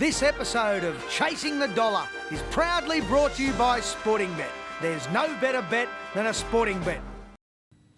This episode of Chasing the Dollar is proudly brought to you by Sportingbet. There's no better bet than a Sportingbet.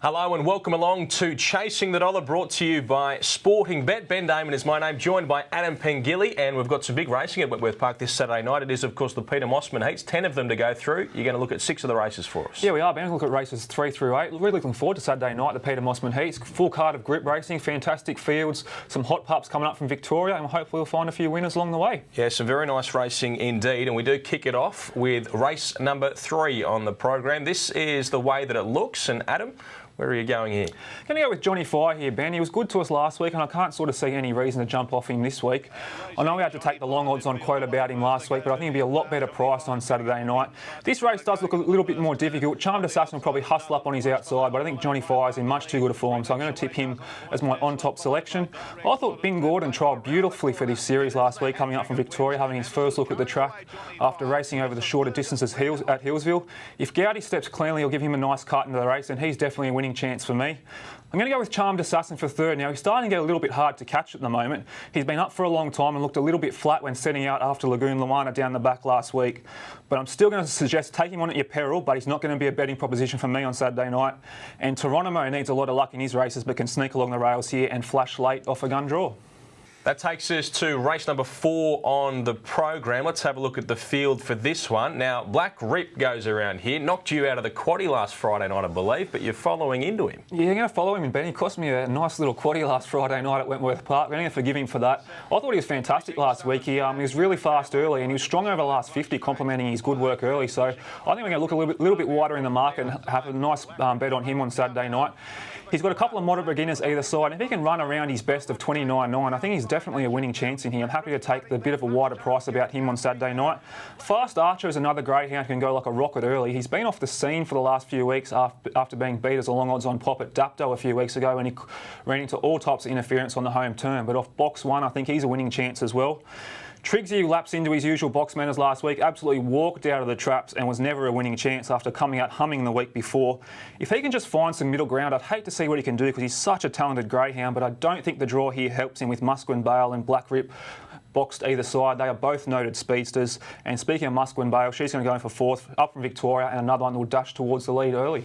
Hello and welcome along to Chasing the Dollar, brought to you by Sportingbet. Ben Damon is my name, joined by Adam Pengilly, and we've got some big racing at Wentworth Park this Saturday night. It is, of course, the Peter Mosman heats, 10 of them to go through. You're going to look at 6 of the races for us. Yeah, we are. We're going to look at races 3 through 8. Really looking forward to Saturday night, the Peter Mosman heats. Full card of grip racing, fantastic fields, some hot pups coming up from Victoria, and hopefully we'll find a few winners along the way. Yeah, some very nice racing indeed, and we do kick it off with race number 3 on the program. This is the way that it looks, and Adam, where are you going here? Going to go with Johnny Fire here, Ben. He was good to us last week, and I can't sort of see any reason to jump off him this week. I know we had to take the long odds on quote about him last week, but I think he'll be a lot better priced on Saturday night. This race does look a little bit more difficult. Charmed Assassin will probably hustle up on his outside, but I think Johnny Fire's in much too good a form, so I'm going to tip him as my on-top selection. I thought Ben Gordon trialled beautifully for this series last week, coming up from Victoria, having his first look at the track after racing over the shorter distances at Hillsville. If Gowdy steps cleanly, he'll give him a nice cut into the race, and he's definitely a winning chance for me. I'm going to go with Charmed Assassin for third. Now, he's starting to get a little bit hard to catch at the moment. He's been up for a long time and looked a little bit flat when setting out after Lagoon Luana down the back last week. But I'm still going to suggest taking him on at your peril, but he's not going to be a betting proposition for me on Saturday night. And TYRONIMO needs a lot of luck in his races, but can sneak along the rails here and flash late off a gun draw. That takes us to race number 4 on the program. Let's have a look at the field for this one. Now, Black Rip goes around here. Knocked you out of the quaddie last Friday night, I believe, but you're following into him. Yeah, you're going to follow him, and Ben. He cost me a nice little quaddie last Friday night at Wentworth Park. We're going to forgive him for that. I thought he was fantastic last week. He was really fast early, and he was strong over the last 50, complementing his good work early. So I think we're going to look a little bit wider in the market and have a nice bet on him on Saturday night. He's got a couple of moderate beginners either side. If he can run around his best of 29.9, I think he's definitely a winning chance in here. I'm happy to take the bit of a wider price about him on Saturday night. Fast Archer is another greyhound who can go like a rocket early. He's been off the scene for the last few weeks after being beat as a long odds on pop at Dapto a few weeks ago, when he ran into all types of interference on the home turn. But off box 1, I think he's a winning chance as well. TRIGGSY lapsed into his usual box manners last week, absolutely walked out of the traps and was never a winning chance after coming out humming the week before. If he can just find some middle ground, I'd hate to see what he can do because he's such a talented greyhound, but I don't think the draw here helps him with MUSQUIN, BALE and Black Rip boxed either side. They are both noted speedsters. And speaking of MUSQUIN, BALE, she's going to go in for 4th, up from Victoria, and another one will dash towards the lead early.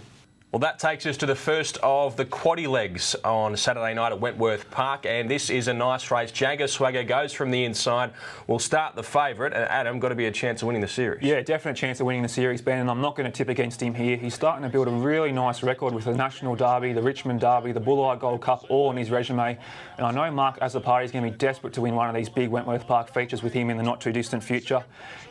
Well, that takes us to the first of the quaddie legs on Saturday night at Wentworth Park, and this is a nice race. Jagger Swagger goes from the inside. We'll start the favourite, and Adam, got to be a chance of winning the series. Yeah, definite chance of winning the series, Ben, and I'm not going to tip against him here. He's starting to build a really nice record with the National Derby, the Richmond Derby, the Bulleye Gold Cup, all on his resume. And I know Mark Azzopardi is going to be desperate to win one of these big Wentworth Park features with him in the not-too-distant future.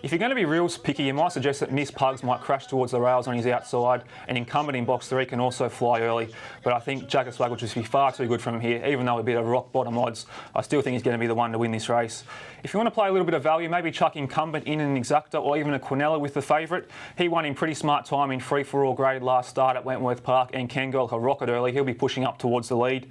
If you're going to be real picky, you might suggest that Miss Pugs might crash towards the rails on his outside, and Incumbent in box 3 can also fly early. But I think Jagger Swag will just be far too good from him here. Even though a bit of rock bottom odds, I still think he's going to be the one to win this race. If you want to play a little bit of value, maybe chuck Incumbent in an Exacta or even a Quinella with the favourite. He won in pretty smart time in free-for-all grade last start at Wentworth Park and can go like a rocket early. He'll be pushing up towards the lead.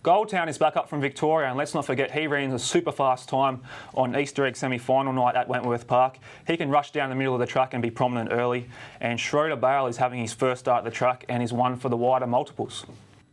Goldtown is back up from Victoria, and let's not forget he ran a super fast time on Easter egg semi-final night at Wentworth Park. He can rush down the middle of the track and be prominent early. And SCHRODER BALE is having his first start at the track and is one for the wider multiples.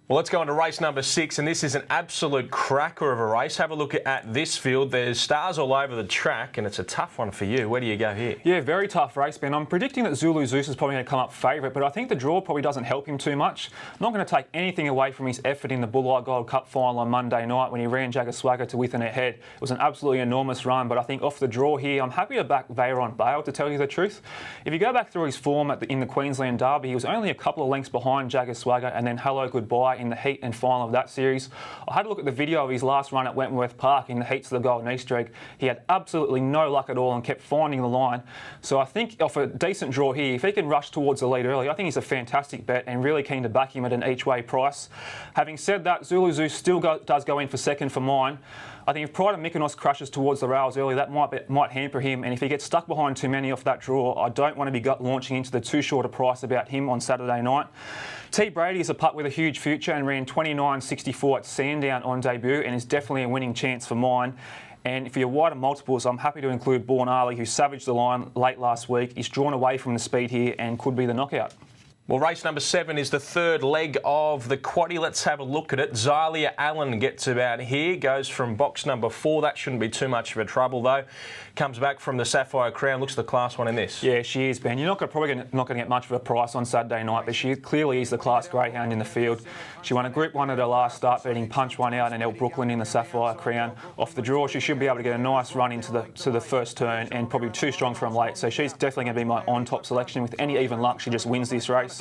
Well, let's go on to race number 6, and this is an absolute cracker of a race. Have a look at this field. There's stars all over the track, and it's a tough one for you. Where do you go here? Yeah, very tough race, Ben. I'm predicting that ZULU ZEUS is probably going to come up favourite, but I think the draw probably doesn't help him too much. I'm not going to take anything away from his effort in the Bulleye Gold Cup final on Monday night when he ran Jagger Swagger to within a head. It was an absolutely enormous run, but I think off the draw here, I'm happy to back VEYRON BALE, to tell you the truth. If you go back through his form in the Queensland Derby, he was only a couple of lengths behind Jagger Swagger and then Hello Goodbye in the heat and final of that series. I had a look at the video of his last run at Wentworth Park in the heats of the Golden Easter egg. He had absolutely no luck at all and kept finding the line. So I think off a decent draw here, if he can rush towards the lead early, I think he's a fantastic bet and really keen to back him at an each-way price. Having said that, ZULU ZEUS still does go in for second for mine. I think if Pride of Mykonos crashes towards the rails early, that might hamper him. And if he gets stuck behind too many off that draw, I don't want to be launching into the too short a price about him on Saturday night. BRADY is a putt with a huge future and ran 29.64 at Sandown on debut and is definitely a winning chance for mine. And for your wider multiples, I'm happy to include Born Ali, who savaged the line late last week. He's drawn away from the speed here and could be the knockout. Well, race number 7 is the third leg of the quaddie. Let's have a look at it. XYLIA Allen gets about here, goes from box number 4. That shouldn't be too much of a trouble, though. Comes back from the Sapphire Crown. Looks the class one in this. Yeah, she is, Ben. You're probably not going to get much of a price on Saturday night, but she clearly is the class greyhound in the field. She won a Group 1 at her last start, beating Punch One out and El Brooklyn in the Sapphire Crown. Off the draw, she should be able to get a nice run into the first turn, and probably too strong from late. So she's definitely going to be my on-top selection. With any even luck, she just wins this race.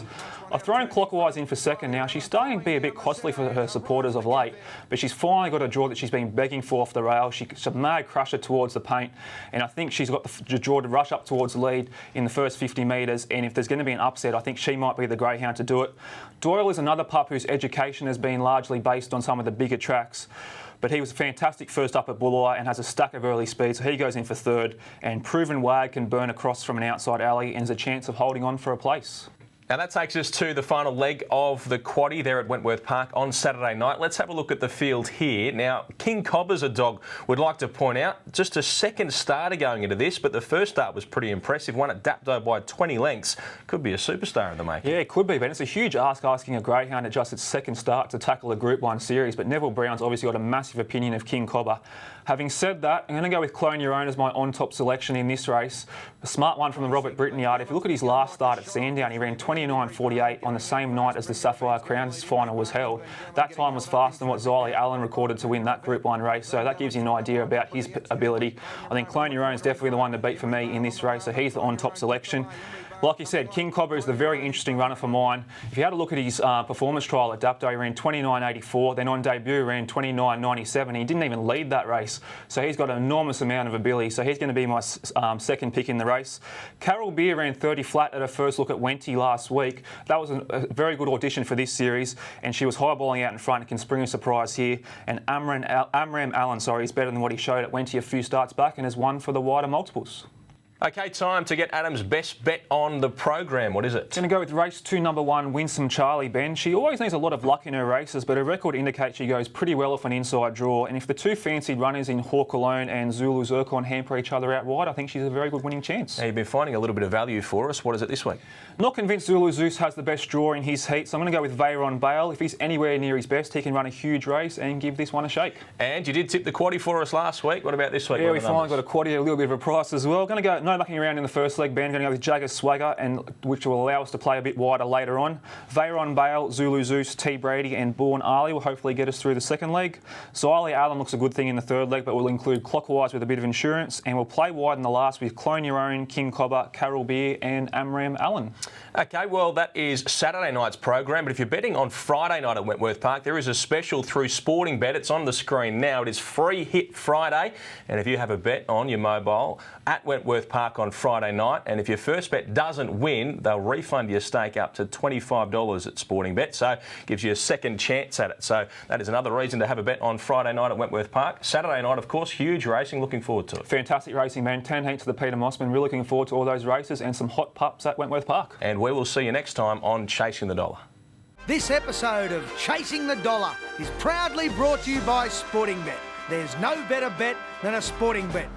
I've thrown Clockwise in for second now. She's starting to be a bit costly for her supporters of late, but she's finally got a draw that she's been begging for off the rail. She's a mad crusher towards the paint, and I think she's got the draw to rush up towards the lead in the first 50 metres, and if there's going to be an upset, I think she might be the greyhound to do it. DOYLE is another pup whose education has been largely based on some of the bigger tracks, but he was fantastic first up at Bulleye and has a stack of early speed, so he goes in for third. And Proven Wag can burn across from an outside alley and has a chance of holding on for a place. Now that takes us to the final leg of the quaddie there at Wentworth Park on Saturday night. Let's have a look at the field here. Now, King Cobber's a dog we'd like to point out. Just a second starter going into this, but the first start was pretty impressive. Won at Dapto by 20 lengths. Could be a superstar in the making. Yeah, it could be, but it's a huge ask asking a greyhound at just its second start to tackle a Group 1 series, but Neville Brown's obviously got a massive opinion of King Cobber. Having said that, I'm going to go with Clone Your Own as my on-top selection in this race. A smart one from the Robert Britton yard. If you look at his last start at Sandown, he ran 29.48 on the same night as the Sapphire Crown's final was held. That time was faster than what XYLIA Allen recorded to win that Group 1 race, so that gives you an idea about his ability. I think Clone Your Own is definitely the one to beat for me in this race, so he's the on-top selection. Like you said, King Cobber is the very interesting runner for mine. If you had a look at his performance trial at Dapto, he ran 29.84. Then on debut, ran 29.97. He didn't even lead that race. So he's got an enormous amount of ability. So he's going to be my second pick in the race. Carol Beer ran 30 flat at her first look at Wenty last week. That was a very good audition for this series, and she was highballing out in front and can spring a surprise here. And Amram Allen, is better than what he showed at Wenty a few starts back and has won for the wider multiples. Okay, time to get Adam's best bet on the program. What is it? Going to go with race 2, number 1, Winsome Charlie, Ben. She always needs a lot of luck in her races, but her record indicates she goes pretty well off an inside draw. And if the two fancied runners in Hawk Alone and Zulu Zircon hamper each other out wide, I think she's a very good winning chance. Now, you've been finding a little bit of value for us. What is it this week? Not convinced Zulu ZEUS has the best draw in his heat, so I'm going to go with VEYRON BALE. If he's anywhere near his best, he can run a huge race and give this one a shake. And you did tip the quaddie for us last week. What about this week? Yeah, we finally got a quaddie at a little bit of a price as well. Going to go, no mucking around in the first leg, Ben. Going to go with JAGGER Swagger, which will allow us to play a bit wider later on. VEYRON BALE, Zulu ZEUS, T Brady and Born Ali will hopefully get us through the second leg. XYLIA Allen looks a good thing in the third leg, but we'll include Clockwise with a bit of insurance, and we'll play wide in the last with Clone Your Own, King Cobber, Carol Beer and Amram Allen. Okay, well, that is Saturday night's program, but if you're betting on Friday night at Wentworth Park, there is a special through Sportingbet. It's on the screen now. It is Free Hit Friday, and if you have a bet on your mobile at Wentworth Park on Friday night, and if your first bet doesn't win, they'll refund your stake up to $25 at Sportingbet, so gives you a second chance at it. So that is another reason to have a bet on Friday night at Wentworth Park. Saturday night, of course, huge racing. Looking forward to it. Fantastic racing, man. 10 heats to the Peter Mosman. Really looking forward to all those races and some hot pups at Wentworth Park. And we will see you next time on Chasing the Dollar. This episode of Chasing the Dollar is proudly brought to you by Sportingbet. There's no better bet than a Sportingbet.